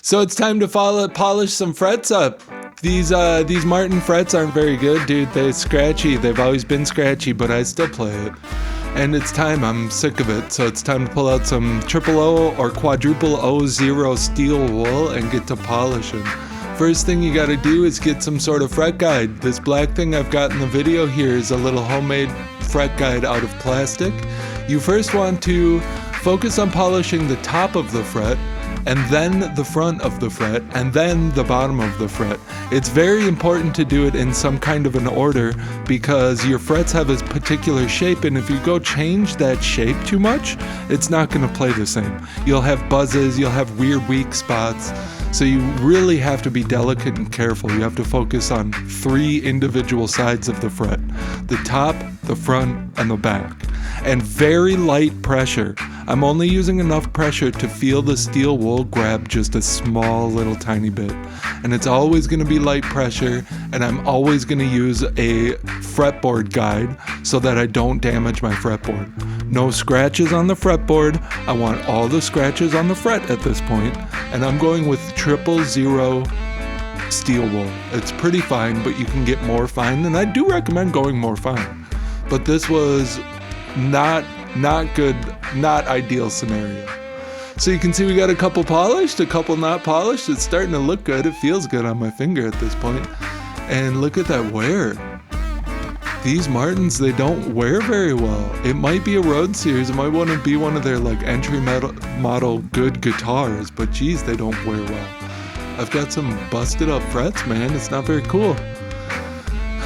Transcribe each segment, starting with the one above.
So it's time to polish some frets up. These Martin frets aren't very good, dude. They're scratchy. They've always been scratchy, but I still play it. And it's time. I'm sick of it. So it's time to pull out some triple O or quadruple O0 steel wool and get to polishing. First thing you gotta do is get some sort of fret guide. This black thing I've got in the video here is a little homemade fret guide out of plastic. You first want to focus on polishing the top of the fret, and then the front of the fret, and then the bottom of the fret. It's very important to do it in some kind of an order because your frets have a particular shape, and if you go change that shape too much, it's not gonna play the same. You'll have buzzes, you'll have weird weak spots, so you really have to be delicate and careful. You have to focus on 3 individual sides of the fret: the top, the front, and the back. And very light pressure. I'm only using enough pressure to feel the steel wool grab just a small little tiny bit. And it's always going to be light pressure, and I'm always going to use a fretboard guide so that I don't damage my fretboard. No scratches on the fretboard. I want all the scratches on the fret at this point, and I'm going with 000 steel wool. It's pretty fine, but you can get more fine, and I do recommend going more fine. But this was not good, not ideal scenario. So you can see we got a couple polished, a couple not polished. It's starting to look good. It feels good on my finger at this point. And look at that wear. These Martins, they don't wear very well. It might be a road series. It might want to be one of their like entry model good guitars, but geez, they don't wear well. I've got some busted up frets, man. It's not very cool.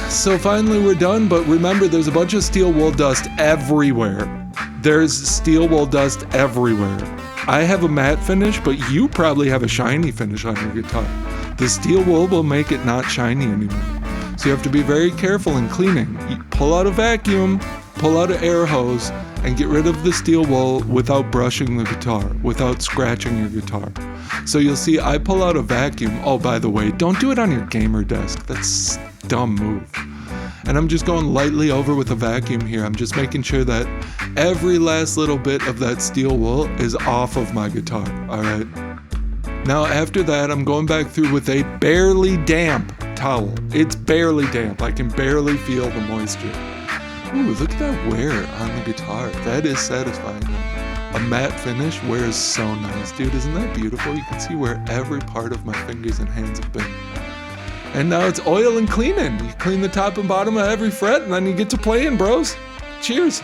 So finally we're done, but remember there's a bunch of steel wool dust everywhere. There's steel wool dust everywhere. I have a matte finish, but you probably have a shiny finish on your guitar. The steel wool will make it not shiny anymore. So you have to be very careful in cleaning. You pull out a vacuum, pull out an air hose, and get rid of the steel wool without brushing the guitar, without scratching your guitar. So you'll see I pull out a vacuum. Oh, by the way, don't do it on your gamer desk. That's a dumb move. And I'm just going lightly over with a vacuum here. I'm just making sure that every last little bit of that steel wool is off of my guitar, all right? Now after that, I'm going back through with a barely damp towel. It's barely damp. I can barely feel the moisture. Ooh, look at that wear on the guitar. That is satisfying. A matte finish wears so nice, dude. Isn't that beautiful? You can see where every part of my fingers and hands have been. And now it's oil and cleaning. You clean the top and bottom of every fret, and then you get to playing, bros. Cheers.